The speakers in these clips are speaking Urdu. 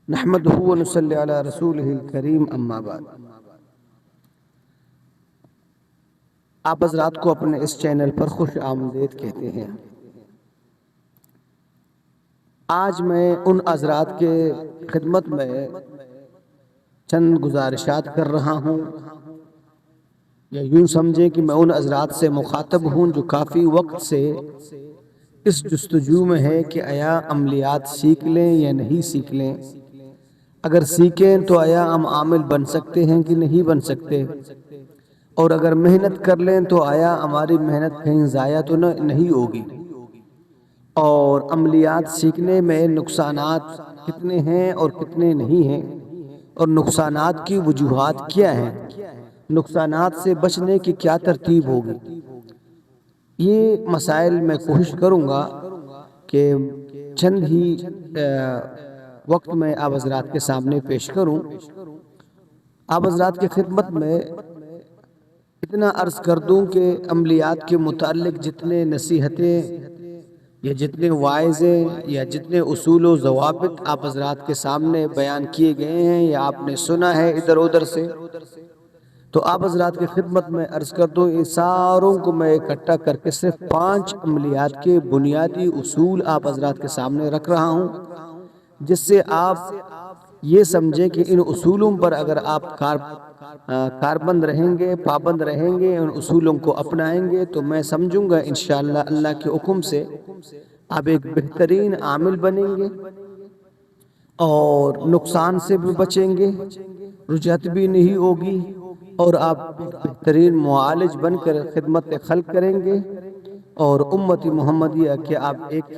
نحمدہ ونصلی علی رسولہ الکریم اما بعد۔ آپ حضرات کو اپنے اس چینل پر خوش آمدید کہتے ہیں۔ آج میں ان حضرات کے خدمت میں چند گزارشات کر رہا ہوں، یا یوں سمجھیں کہ میں ان حضرات سے مخاطب ہوں جو کافی وقت سے اس جستجو میں ہے کہ آیا عملیات سیکھ لیں یا نہیں سیکھ لیں، اگر سیکھیں تو آیا ہم عامل بن سکتے ہیں کہ نہیں بن سکتے، اور اگر محنت کر لیں تو آیا ہماری محنت کہیں ضائع تو نہیں ہوگی، اور عملیات سیکھنے میں نقصانات کتنے ہیں اور کتنے نہیں ہیں، اور نقصانات کی وجوہات کیا ہیں، نقصانات سے بچنے کی کیا ترتیب ہوگی۔ یہ مسائل میں کوشش کروں گا کہ چند ہی وقت میں آپ حضرات کے سامنے پیش کروں۔ آپ حضرات کی خدمت میں اتنا عرض کر دوں کہ عملیات کے متعلق جتنے نصیحتیں یا جتنے واعظیں یا جتنے اصول و ضوابط آپ حضرات کے سامنے بیان کیے گئے ہیں یا آپ نے سنا ہے ادھر ادھر سے، تو آپ حضرات کی خدمت میں عرض کر دوں ان ساروں کو میں اکٹھا کر کے صرف 5 عملیات کے بنیادی اصول آپ حضرات کے سامنے رکھ رہا ہوں، جس سے آپ یہ سمجھیں کہ ان اصولوں پر اگر آپ کاربند رہیں گے، پابند رہیں گے، ان اصولوں کو اپنائیں گے، تو میں سمجھوں گا انشاءاللہ اللہ کے حکم سے آپ ایک بہترین عامل بنیں گے، اور نقصان سے بھی بچیں گے، رجعت بھی نہیں ہوگی، اور آپ ایک بہترین معالج بن کر خدمت خلق کریں گے، اور امت محمدیہ کے آپ ایک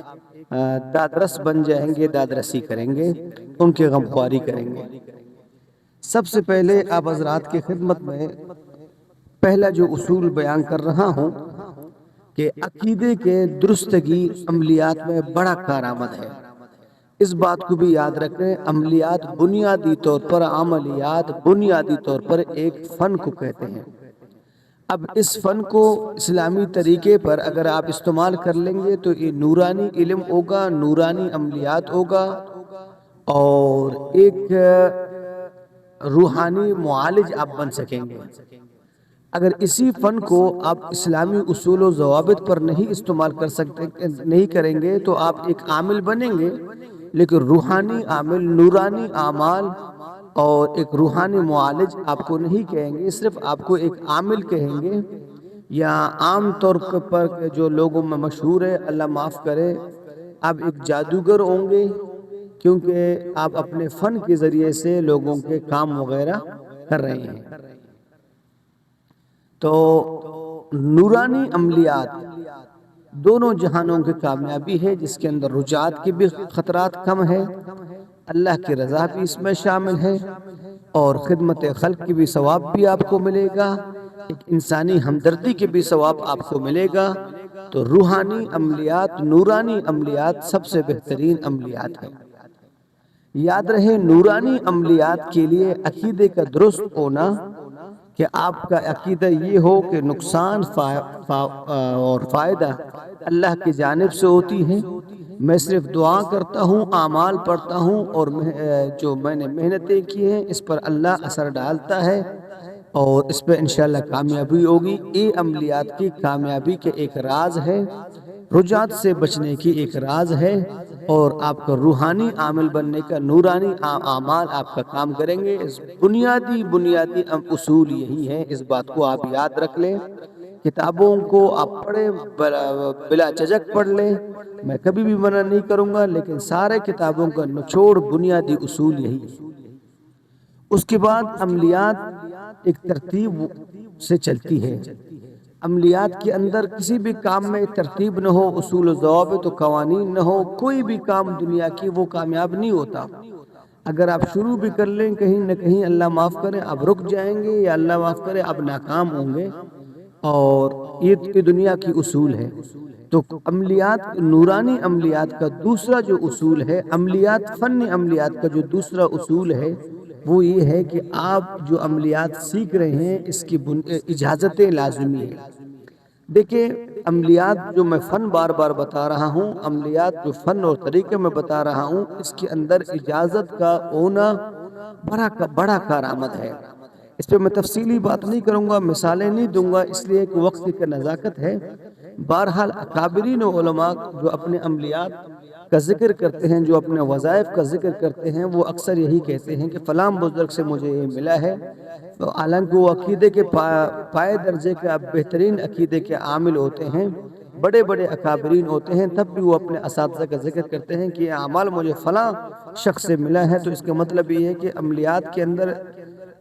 دادرس بن جائیں گے، دادرسی کریں گے، ان کے غمخواری کریں گے۔ سب سے پہلے آپ حضرات کی خدمت میں پہلا جو اصول بیان کر رہا ہوں کہ عقیدے کے درستگی عملیات میں بڑا کارآمد ہے۔ اس بات کو بھی یاد رکھیں، عملیات بنیادی طور پر عملیات بنیادی طور پر ایک فن کو کہتے ہیں۔ اب اس فن کو اسلامی طریقے پر اگر آپ استعمال کر لیں گے تو یہ نورانی علم ہوگا، نورانی عملیات ہوگا، اور ایک روحانی معالج آپ بن سکیں گے۔ اگر اسی فن کو آپ اسلامی اصول و ضوابط پر نہیں استعمال کر سکتے، نہیں کریں گے، تو آپ ایک عامل بنیں گے لیکن روحانی عامل، نورانی اعمال اور ایک روحانی معالج آپ کو نہیں کہیں گے، صرف آپ کو ایک عامل کہیں گے، یا عام طور پر جو لوگوں میں مشہور ہے، اللہ معاف کرے، آپ ایک جادوگر ہوں گے، کیونکہ آپ اپنے فن کے ذریعے سے لوگوں کے کام وغیرہ کر رہے ہیں۔ تو نورانی عملیات دونوں جہانوں کی کامیابی ہے، جس کے اندر رجعات کے بھی خطرات کم ہیں، اللہ کی رضا بھی اس میں شامل ہے، اور خدمت خلق کی بھی ثواب بھی آپ کو ملے گا، ایک انسانی ہمدردی کے بھی ثواب آپ کو ملے گا۔ تو روحانی عملیات، نورانی عملیات سب سے بہترین عملیات ہیں۔ یاد رہے نورانی عملیات کے لیے عقیدے کا درست ہونا، کہ آپ کا عقیدہ یہ ہو کہ نقصان اور فائدہ اللہ کی جانب سے ہوتی ہے، میں صرف دعا کرتا ہوں، اعمال پڑھتا ہوں، اور جو میں نے محنتیں کی ہیں اس پر اللہ اثر ڈالتا ہے، اور اس پہ انشاءاللہ کامیابی ہوگی۔ یہ عملیات کی کامیابی کے ایک راز ہے، رجعت سے بچنے کی ایک راز ہے، اور آپ کا روحانی عامل بننے کا، نورانی اعمال آپ کا کام کریں گے۔ اس بنیادی اصول یہی ہیں، اس بات کو آپ یاد رکھ لیں۔ کتابوں کو آپ پڑھیں، بلا جھجک پڑھ لیں، میں کبھی بھی منع نہیں کروں گا، لیکن سارے کتابوں کا نچوڑ بنیادی اصول یہی ہے۔ اس کے بعد عملیات ایک ترتیب سے چلتی ہے۔ عملیات کے اندر کسی بھی کام میں ترتیب نہ ہو، اصول و ضوابط و قوانین نہ ہو، کوئی بھی کام دنیا کی وہ کامیاب نہیں ہوتا۔ اگر آپ شروع بھی کر لیں، کہیں نہ کہیں اللہ معاف کرے آپ رک جائیں گے، یا اللہ معاف کرے آپ ناکام ہوں گے، اور یہ دنیا کی اصول ہے۔ تو عملیات، نورانی عملیات کا دوسرا جو اصول ہے، عملیات، فن عملیات کا جو دوسرا اصول ہے، وہ یہ ہے کہ آپ جو عملیات سیکھ رہے ہیں اس کی اجازتیں لازمی ہیں۔ دیکھیں عملیات جو میں فن بار بار بتا رہا ہوں، عملیات جو فن اور طریقے میں بتا رہا ہوں، اس کے اندر اجازت کا ہونا بڑا کارآمد ہے۔ اس پہ میں تفصیلی بات نہیں کروں گا، مثالیں نہیں دوں گا، اس لیے کہ وقت کی نزاکت ہے۔ بہرحال اکابرین و علماء جو اپنے عملیات کا ذکر کرتے ہیں، جو اپنے وظائف کا ذکر کرتے ہیں، وہ اکثر یہی کہتے ہیں کہ فلاں بزرگ سے مجھے یہ ملا ہے۔ حالانکہ وہ عقیدے کے پائے درجے کے بہترین عقیدے کے عامل ہوتے ہیں، بڑے بڑے اکابرین ہوتے ہیں، تب بھی وہ اپنے اساتذہ کا ذکر کرتے ہیں کہ یہ اعمال مجھے فلاں شخص سے ملا ہے۔ تو اس کا مطلب یہ ہے کہ عملیات کے اندر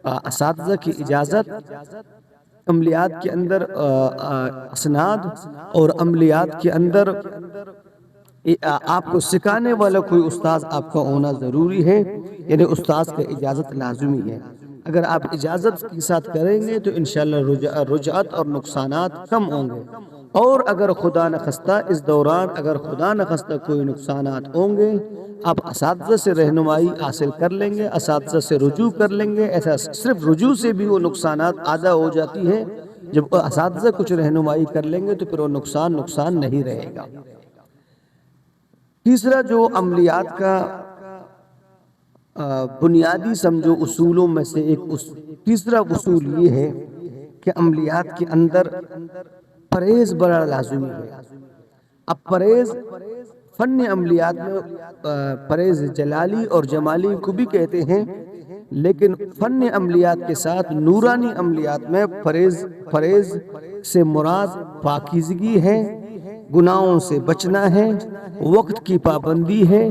اساتذہ کی اجازت، عملیات کے اندر اسناد، اور عملیات کے اندر آپ کو سکھانے والا کوئی استاذ آپ کا ہونا ضروری ہے، یعنی استاذ کا اجازت لازمی ہے۔ اگر آپ اجازت کے ساتھ کریں گے تو انشاءاللہ رجعت اور نقصانات کم ہوں گے، اور اگر خدا نخواستہ اس دوران اگر خدا نخواستہ کوئی نقصانات ہوں گے، آپ اساتذہ سے رہنمائی حاصل کر لیں گے، اساتذہ سے رجوع کر لیں گے۔ ایسا صرف رجوع سے بھی وہ نقصانات آدھا ہو جاتی ہے، جب اساتذہ کچھ رہنمائی کر لیں گے تو پھر وہ نقصان نہیں رہے گا۔ تیسرا جو عملیات کا بنیادی سمجھو اصولوں میں سے ایک تیسرا اصول یہ ہے کہ عملیات کے اندر پرہیز بڑا لازمی ہے۔ اب پرہیز فن عملیات میں پرہیز جلالی اور جمالی کو بھی کہتے ہیں، لیکن فن عملیات کے ساتھ نورانی عملیات میں پرہیز سے مراد پاکیزگی ہے، گناہوں سے بچنا ہے، وقت کی پابندی ہے۔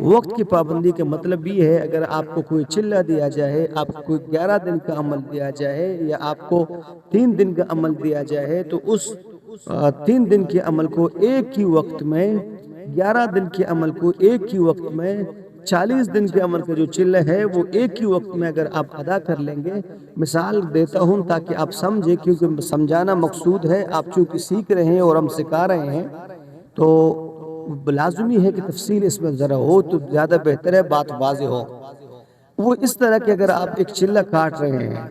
وقت کی پابندی کا مطلب یہ ہے، اگر آپ کو کوئی چلہ دیا جائے، آپ کو کوئی 11 دن کا عمل دیا جائے، یا آپ کو 3 دن کا عمل دیا جائے، تو اس 3 دن کے عمل کو ایک ہی وقت میں، 11 دن کے عمل کو ایک ہی وقت میں، 40 دن کے عمل کا جو چلہ ہے وہ ایک ہی وقت میں اگر آپ ادا کر لیں گے۔ مثال دیتا ہوں تاکہ آپ سمجھیں، کیونکہ سمجھانا مقصود ہے، آپ چونکہ سیکھ رہے ہیں اور ہم سکھا رہے ہیں، تو لازمی ہے کہ تفصیل اس میں ذرا ہو تو زیادہ بہتر ہے، بات واضح ہو۔ وہ اس طرح کہ اگر آپ ایک چلہ کاٹ رہے ہیں،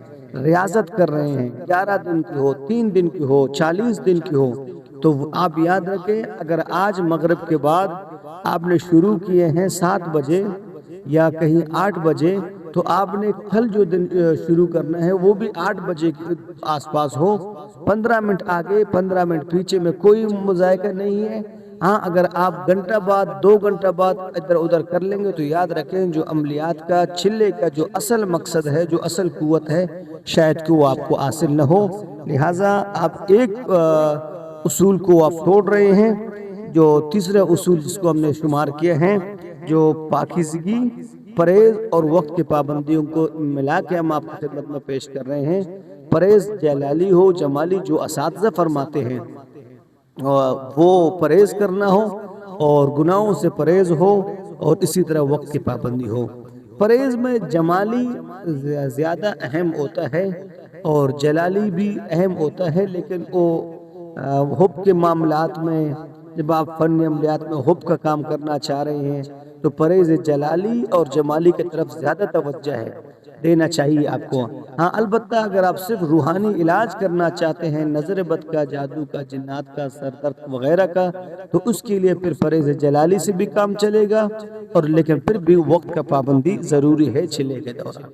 ریاضت کر رہے ہیں، 11 دن کی ہو، 3 دن کی ہو، 40 دن کی ہو، تو آپ یاد رکھیں، اگر آج مغرب کے بعد آپ نے شروع کیے ہیں 7 بجے یا کہیں 8 بجے، تو آپ نے کل جو دن شروع کرنا ہے وہ بھی 8 بجے کے آس پاس ہو۔ 15 منٹ آگے 15 منٹ پیچھے میں کوئی مذائقہ نہیں ہے۔ ہاں، اگر آپ گھنٹہ بعد 2 گھنٹہ بعد ادھر ادھر کر لیں گے تو یاد رکھیں، جو عملیات کا چلے کا جو اصل مقصد ہے، جو اصل قوت ہے، شاید کہ وہ آپ کو حاصل نہ ہو۔ لہٰذا آپ ایک اصول کو آپ چھوڑ رہے ہیں، جو تیسرا اصول جس کو ہم نے شمار کیا ہے، جو پاکیزگی، پرہیز اور وقت کی پابندیوں کو ملا کے ہم آپ کی خدمت میں پیش کر رہے ہیں۔ پرہیز جلالی ہو جمالی، جو اساتذہ فرماتے ہیں وہ پرہیز کرنا ہو، اور گناہوں سے پرہیز ہو، اور اسی طرح وقت کی پابندی ہو۔ پرہیز میں جمالی زیادہ اہم ہوتا ہے اور جلالی بھی اہم ہوتا ہے، لیکن وہ حب کے معاملات میں، جب آپ فن عملیات میں حب کا کام کرنا چاہ رہے ہیں تو پرہیز جلالی اور جمالی کی طرف زیادہ توجہ ہے، دینا چاہیے آپ کو۔ ہاں، البتہ اگر آپ صرف روحانی علاج کرنا چاہتے ہیں، نظر بد کا، جادو کا، جنات کا، سر درد وغیرہ کا، تو اس کے لیے پھر پرہیز جلالی سے بھی کام چلے گا، اور لیکن پھر بھی وقت کا پابندی ضروری ہے چلے کے دوران۔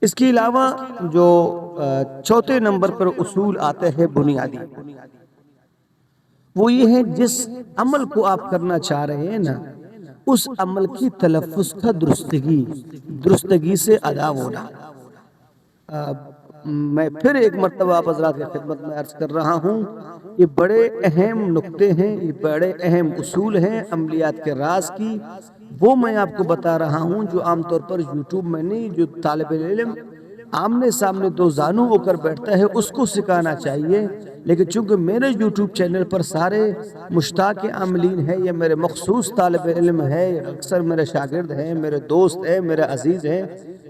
اس کے علاوہ جو چوتھے نمبر پر اصول آتے ہیں بنیادی، وہ یہ ہے جس عمل کو آپ کرنا چاہ رہے ہیں نا، اس عمل کی تلفظ کا درستگی سے ادا ہونا۔ میں پھر ایک مرتبہ آپ حضرات کی خدمت میں عرض کر رہا ہوں، یہ بڑے اہم نکتے ہیں، یہ بڑے اہم اصول ہیں عملیات کے راز کی۔ وہ میں آپ کو بتا رہا ہوں جو عام طور پر یوٹیوب میں نہیں، جو طالب علم آمنے سامنے دو زانو ہو کر بیٹھتا ہے اس کو سکھانا چاہیے۔ لیکن چونکہ میرے یوٹیوب چینل پر سارے مشتاق عاملین ہیں، یا میرے مخصوص طالب علم ہے، اکثر میرے شاگرد ہیں، میرے دوست ہیں، میرے عزیز ہیں،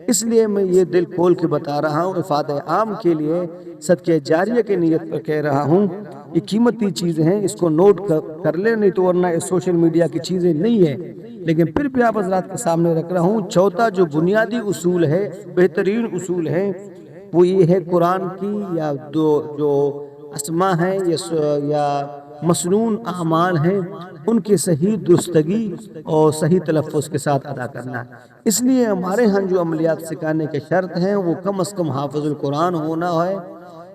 اس لیے میں یہ دل کھول کے بتا رہا ہوں، افادہ عام کے لیے، صدقہ جاریہ کی نیت پر کہہ رہا ہوں۔ یہ قیمتی چیزیں ہیں، اس کو نوٹ کر لیں، نہیں تو ورنہ اس سوشل میڈیا کی چیزیں نہیں ہیں، لیکن پھر بھی آپ حضرات کے سامنے رکھ رہا ہوں۔ چوتھا جو بنیادی اصول ہے، بہترین اصول ہے، وہ یہ ہے قرآن کی، یا جو اسما ہیں یا مسنون اعمال ہیں ان کی صحیح درستگی اور صحیح تلفظ کے ساتھ ادا کرنا ہے۔ اس لیے ہمارے ہاں جو عملیات سکھانے کے شرط ہیں وہ کم از کم حافظ القرآن ہونا ہے،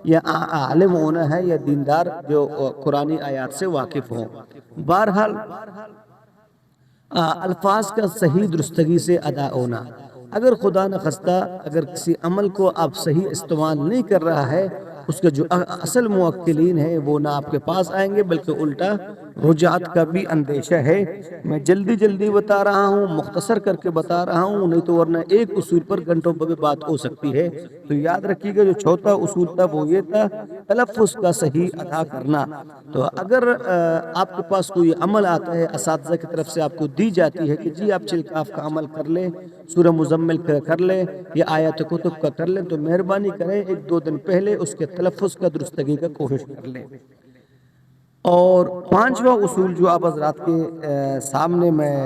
یا عالم ہونا ہے، یا دیندار جو قرآنی آیات سے واقف ہوں۔ بہرحال الفاظ کا صحیح درستگی سے ادا ہونا۔ اگر خدا نخواستہ اگر کسی عمل کو آپ صحیح استعمال نہیں کر رہا ہے، اس کے جو اصل موکلین ہیں وہ نہ آپ کے پاس آئیں گے بلکہ الٹا رجعت کا بھی اندیشہ ہے۔ میں جلدی بتا رہا ہوں، مختصر کر کے بتا رہا ہوں، نہیں تو ورنہ ایک اصول پر گھنٹوں پر بھی بات ہو سکتی ہے۔ تو یاد رکھیے گا جو چوتھا اصول تھا وہ یہ تھا تلفظ کا صحیح ادا کرنا۔ تو اگر آپ کے پاس کوئی عمل آتا ہے، اساتذہ کی طرف سے آپ کو دی جاتی ہے کہ جی آپ چلکاف کا عمل کر لیں، سورہ مزمل کا کر لیں، یا آیات کتب کا کر لیں، تو مہربانی کریں 1-2 دن پہلے اس کے تلفظ کا درستگی کا کوشش کر لیں۔ اور 5واں اصول جو آپ حضرات کے سامنے میں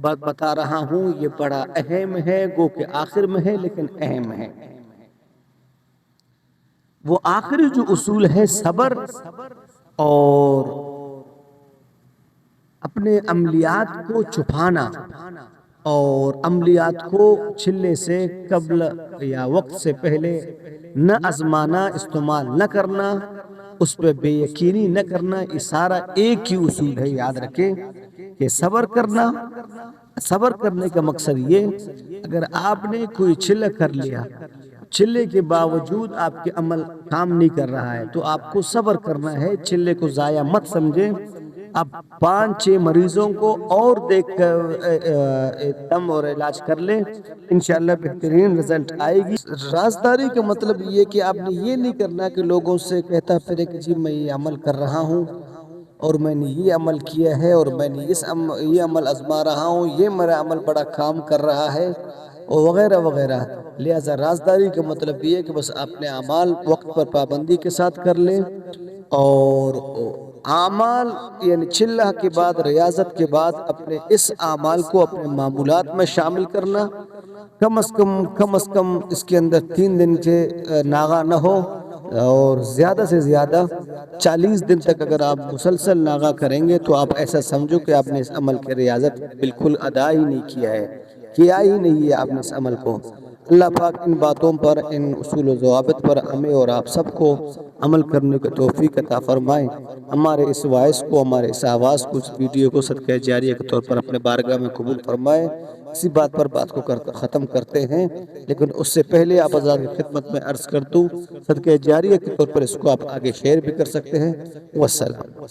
بات بتا رہا ہوں، یہ بڑا اہم ہے، گو کہ آخر میں ہے لیکن اہم ہے۔ وہ آخری جو اصول ہے صبر اور اپنے عملیات کو چھپانا، اور عملیات کو چلے سے قبل یا وقت سے پہلے نہ آزمانا، استعمال نہ کرنا، اس پہ بے یقینی نہ کرنا، یہ سارا ایک ہی اصول ہے۔ یاد رکھیں کہ صبر کرنا، صبر کرنے کا مقصد یہ، اگر آپ نے کوئی چلہ کر لیا، چلے کے باوجود آپ کے عمل کام نہیں کر رہا ہے، تو آپ کو صبر کرنا ہے، چلے کو ضائع مت سمجھیں۔ آپ 5-6 مریضوں کو اور دیکھ کر دم اور علاج کر لیں، انشاءاللہ بہترین رزلٹ آئے گی۔ رازداری کا مطلب یہ کہ آپ نے یہ نہیں کرنا کہ لوگوں سے کہتا پھرے کہ جی میں یہ عمل کر رہا ہوں اور میں نے یہ عمل کیا ہے اور میں نے یہ عمل آزما رہا ہوں، یہ میرا عمل بڑا کام کر رہا ہے اور وغیرہ وغیرہ۔ لہذا رازداری کا مطلب یہ ہے کہ بس اپنے اعمال وقت پر پابندی کے ساتھ کر لیں، اور اعمال یعنی چلہ کے بعد، ریاضت کے بعد اپنے اس اعمال کو اپنے معمولات میں شامل کرنا۔ کم از کم اس کے اندر 3 دن کے ناغہ نہ ہو، اور زیادہ سے زیادہ 40 دن تک اگر آپ مسلسل ناغہ کریں گے تو آپ ایسا سمجھو کہ آپ نے اس عمل کی ریاضت بالکل ادا ہی نہیں کیا ہی نہیں ہے آپ نے اس عمل کو۔ اللہ پاک ان باتوں پر، ان اصول و ضوابط پر ہمیں اور آپ سب کو عمل کرنے کی توفیق عطا فرمائیں۔ ہمارے اس وائس کو، ہمارے اس آواز کو، اس ویڈیو کو صدقہ جاریہ کے طور پر اپنے بارگاہ میں قبول فرمائیں۔ اسی بات پر بات کو ختم کرتے ہیں، لیکن اس سے پہلے آپ حضرات کی خدمت میں عرض کر دوں، صدقہ جاریہ کے طور پر اس کو آپ آگے شیئر بھی کر سکتے ہیں۔ والسلام۔